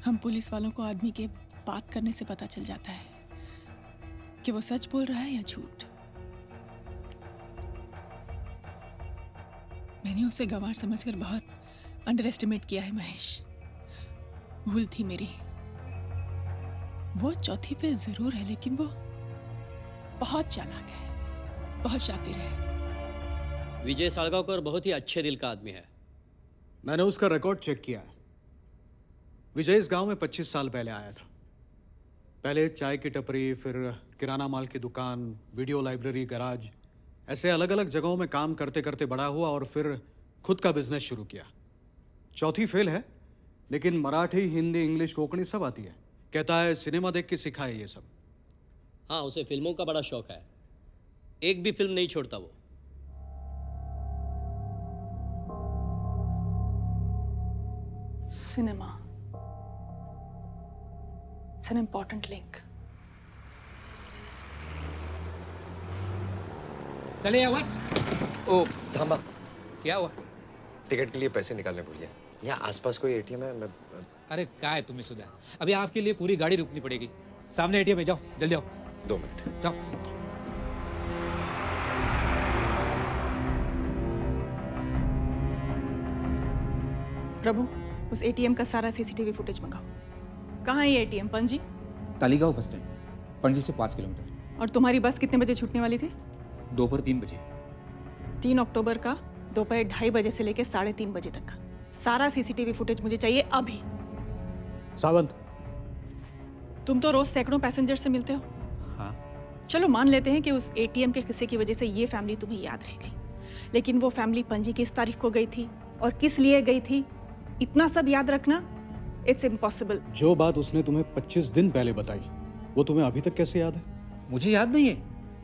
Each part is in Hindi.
हम पुलिस वालों को आदमी के बात करने से पता चल जाता है कि वो सच बोल रहा है या झूठ। मैंने उसे गंवार समझकर बहुत अंडर एस्टिमेट किया है महेश। भूल थी मेरी। वो चौथी पे जरूर है, लेकिन वो बहुत चालाक है, बहुत शातिर है। विजय सालगांवकर बहुत ही अच्छे दिल का आदमी है। मैंने उसका रिकॉर्ड चेक किया है। विजय इस गांव में 25 साल पहले आया था। पहले चाय की टपरी, फिर किराना माल की दुकान, वीडियो लाइब्रेरी, गैराज, ऐसे अलग अलग जगहों में काम करते करते बड़ा हुआ और फिर खुद का बिजनेस शुरू किया। चौथी फेल है, लेकिन मराठी, हिंदी, इंग्लिश, कोंकणी सब आती है। कहता है सिनेमा देख के सीखा है ये सब। हाँ, उसे फिल्मों का बड़ा शौक है। एक भी फिल्म नहीं छोड़ता वो। Cinema. It's an important link. चले आवाज। ओ थांबा, क्या हुआ? टिकट के लिए पैसे निकालने भूल गया। यहाँ आसपास कोई एटीएम है? मैं अरे क्या है तुम्हें सुधा, अभी आपके लिए पूरी गाड़ी रुकनी पड़ेगी। सामने एटीएम है, जाओ जल्दी आओ। 2 मिनट जाओ। प्रभु, उस एटीएम का सारा सीसीटीवी फुटेज मंगाओ। कहाँ है ये ATM? Panaji? Taleigao bus stand, Panaji से 5 किलोमीटर। और तुम्हारी बस कितने बजे छूटने वाली थी? दोपहर 3 बजे। 3 अक्टूबर का दोपहर 2:30 बजे से लेकर 3:30 बजे तक का सारा सीसीटीवी फुटेज मुझे चाहिए अभी। सावंत, तुम तो रोज सैकड़ों पैसेंजर से मिलते हो। हाँ। चलो मान लेते हैं कि उस एटीएम के किस्से की वजह से ये फैमिली तुम्हें याद रह गई, लेकिन वो फैमिली पणजी किस तारीख को गई थी और किस लिए गई थी, इतना सब याद रखना इट्स इम्पॉसिबल। जो बात उसने तुम्हें 25 दिन पहले बताई, वो तुम्हें अभी तक कैसे याद है? मुझे याद नहीं है,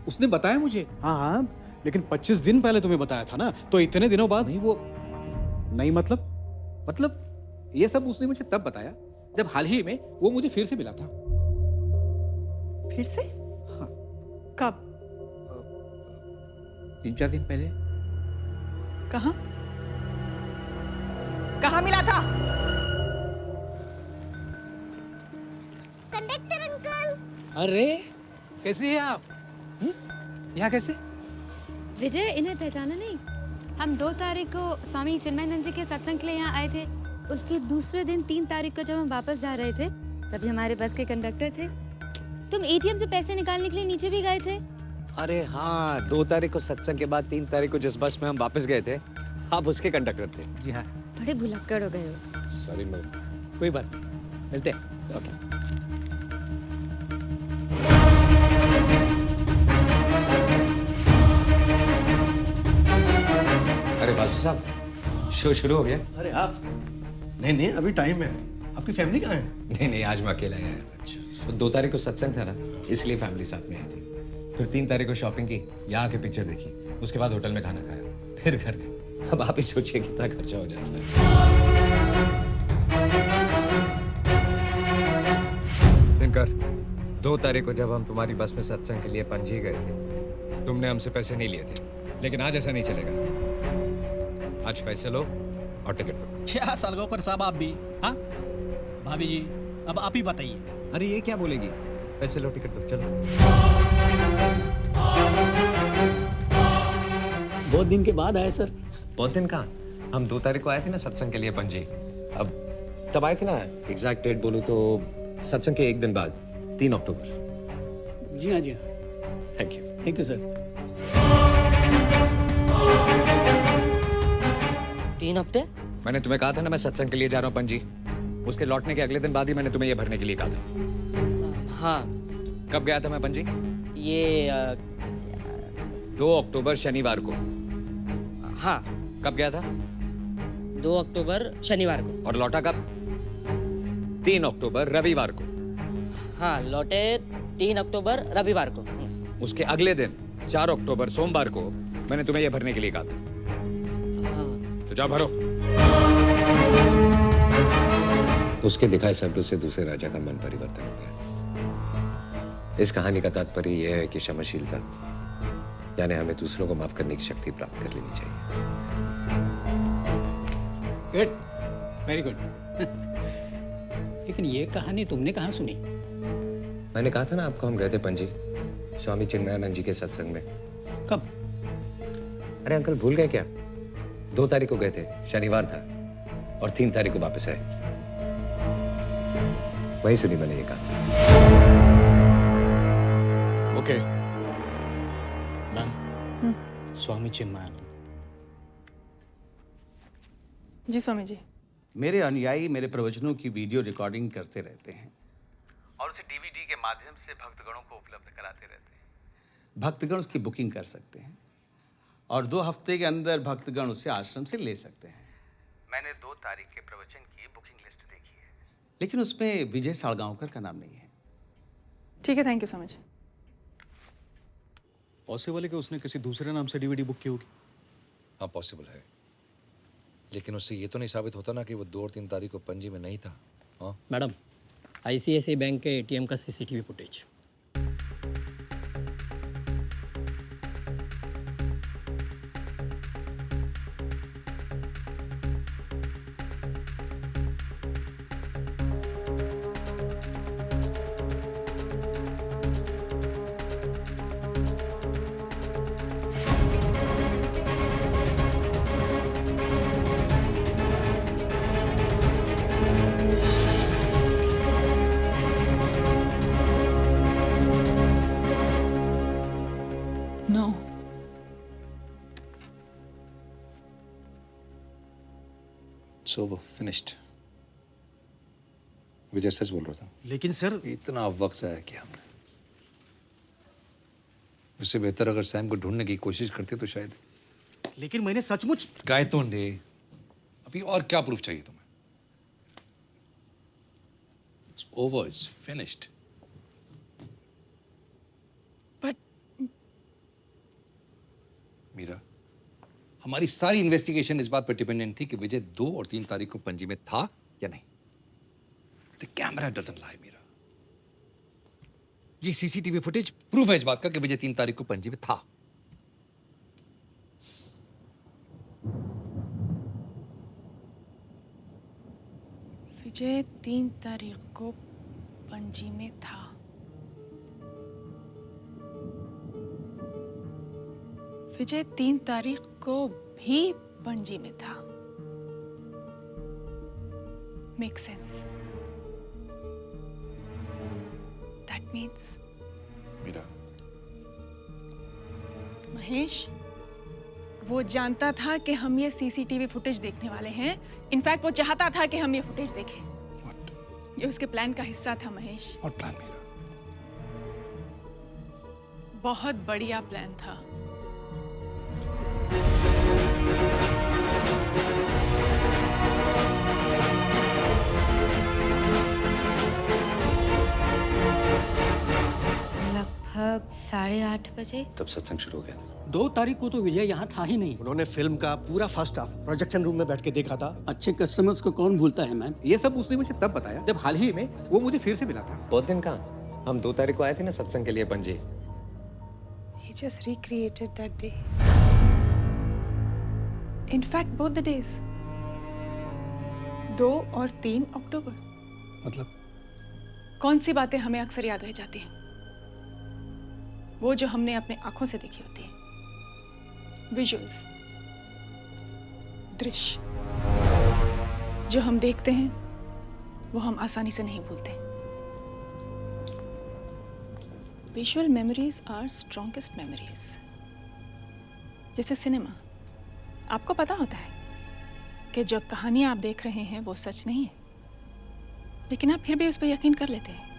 उसने बताया मुझे। हाँ हाँ, लेकिन 25 दिन पहले तुम्हें बताया था ना, तो इतने दिनों बाद नहीं, वो नहीं मतलब ये सब उसने मुझे तब बताया जब हाल ही में वो मुझे फिर से मिला था। फिर से? हाँ। कब? 3-4 दिन पहले। कहाँ? कहाँ मिला था? Conductor uncle. अरे कैसी है आप? यहाँ कैसे? विजय, इन्हें पहचाना नहीं? हम 2 तारीख को स्वामी चिन्मयानंद जी के सत्संग के लिए यहाँ आए थे। उसके दूसरे दिन 3 तारीख को जब हम वापस जा रहे थे, तभी हमारे बस के कंडक्टर थे। तुम एटीएम से पैसे निकालने के लिए नीचे भी गए थे। अरे हाँ, 2 तारीख को सत्संग के बाद 3 तारीख को जिस बस में हम वापस गए थे, आप उसके कंडक्टर थे। जी हाँ। बड़े भुलक्कड़ हो गए हो। Sorry ma'am. कोई बात नहीं, मिलते हैं। ओके। अरे बासु साहब, शो शुरू हो गया? अरे आप? नहीं, अभी टाइम है। आपकी फैमिली कहाँ है? नहीं, आज मैं अकेला आया। अच्छा। तो 2 तारीख को सत्संग था ना, इसलिए फैमिली साथ में आई थी। फिर 3 तारीख को शॉपिंग की, यहाँ आके पिक्चर देखी, उसके बाद होटल में खाना खाया, फिर घर गए। अब आप ही सोचिए कितना खर्चा हो जाता है। दिनकर, 2 तारीख को जब हम तुम्हारी बस में सत्संग के लिए पणजी गए थे, तुमने हमसे पैसे नहीं लिए थे, लेकिन आज ऐसा नहीं चलेगा। आज पैसे लो और टिकट दो। क्या सालगांवकर साहब, आप भी? हाँ भाभी जी, अब आप ही बताइए। अरे ये क्या बोलेगी? पैसे लो, टिकट दो, चलो। बहुत दिन के बाद आए सर। बहुत दिन कहाँ, हम 2 तारीख को आए थे ना सत्संग के लिए पणजी। अब तब आए थे ना, एग्जैक्ट डेट बोलूं तो सत्संग के 1 दिन बाद, 3 अक्टूबर। जी हाँ, जी हाँ। Thank you sir. 3 हफ्ते? मैंने तुम्हें कहा था ना मैं सत्संग के लिए जा रहा हूँ पणजी। उसके लौटने के अगले दिन बाद ही मैंने तुम्हें ये भरने के लिए कहा था। हाँ। कब गया था मैं पणजी? ये 2 अक्टूबर शनिवार को। हाँ। कब गया था? 2 अक्टूबर शनिवार को। और लौटा कब? 3 अक्टूबर रविवार को। हाँ, लौटे 3 अक्टूबर रविवार को। उसके अगले दिन 4 अक्टूबर सोमवार को मैंने तुम्हें यह भरने के लिए कहा था। हाँ। तो जाओ भरो। उसके दिखाए शब्दों से दूसरे राजा का मन परिवर्तन हो गया। इस कहानी का तात्पर्य यह है कि क्षमाशीलता यानी हमें दूसरों को माफ करने की शक्ति प्राप्त कर लेनी चाहिए। Good, very good. लेकिन ये कहानी तुमने कहाँ सुनी? मैंने कहा था ना आपको, हम गए थे पणजी स्वामी चिन्मयानंद जी के सत्संग में। कब? अरे अंकल भूल गए क्या? 2 तारीख को गए थे, शनिवार था, और 3 तारीख को वापस आए। वही सुनी मैंने ये कहा। Okay ma'am, Swami Chinmayanand. जी स्वामी जी। मेरे अनुयायी मेरे प्रवचनों की वीडियो रिकॉर्डिंग करते रहते हैं और उसे डीवीडी के माध्यम से भक्तगणों को उपलब्ध कराते रहते हैं। भक्तगण उसकी बुकिंग कर सकते हैं और 2 हफ्ते के अंदर भक्तगण उसे आश्रम से ले सकते हैं। मैंने 2 तारीख के प्रवचन की बुकिंग लिस्ट देखी है, लेकिन उसमें विजय साड़गांवकर का नाम नहीं है। ठीक है, thank you so much. Possible है कि उसने किसी दूसरे नाम से डीवीडी बुक की होगी। हाँ पॉसिबल है, लेकिन उससे ये तो नहीं साबित होता ना कि वो 2 और 3 तारीख को पणजी में नहीं था। हाँ मैडम, आईसीआईसीआई बैंक के एटीएम का सीसीटीवी फुटेज। नो, सो वो फिनिश्ड। विजय सच बोल रहा था। लेकिन सर इतना वक्त जाया किया हमने। उससे बेहतर अगर सैम को ढूंढने की कोशिश करते तो शायद। लेकिन मैंने सचमुच गायतोंडे, अभी और क्या प्रूफ चाहिए तुम्हें? It's over, it's finished. But Meera, हमारी सारी इन्वेस्टिगेशन इस बात पर डिपेंडेंट थी कि विजय 2 और 3 तारीख को पणजी में था या नहीं। The camera doesn't lie, Meera. ये सीसीटीवी फुटेज प्रूफ है इस बात का कि विजय 3 तारीख को पणजी में था। विजय 3 तारीख को पणजी में था। विजय 3 तारीख को भी पणजी में था। Make sense. That means Meera, Mahesh, वो जानता था कि हम ये सीसीटीवी फुटेज देखने वाले हैं। इनफैक्ट वो चाहता था कि हम ये फुटेज देखें। What? ये उसके प्लान का हिस्सा था महेश। What plan, Meera? बहुत बढ़िया प्लान था। लगभग 8:30 बजे। तब सत्संग शुरू हो गया था। 2 तारीख को तो विजय यहाँ था ही नहीं। उन्होंने फिल्म का पूरा फर्स्ट हाफ प्रोजेक्शन रूम में बैठ के देखा था। अच्छे कस्टमर्स को कौन भूलता है मैन? ये सब उसने मुझे तब बताया जब हाल ही में वो मुझे फिर से मिला था। बहुत दिन कहाँ, हम 2 तारीख को आए थे ना सत्संग के लिए Panaji. He just recreated that day. In fact, both the days. 2 और 3 अक्टूबर। मतलब कौन सी बातें हमें अक्सर याद रह जाती हैं? वो जो हमने अपने आंखों से देखी होती है। विजुअल्स, दृश्य जो हम देखते हैं वो हम आसानी से नहीं भूलते। Visual memories are strongest memories. जैसे सिनेमा, आपको पता होता है कि जो कहानियां आप देख रहे हैं वो सच नहीं है, लेकिन आप फिर भी उस पर यकीन कर लेते हैं।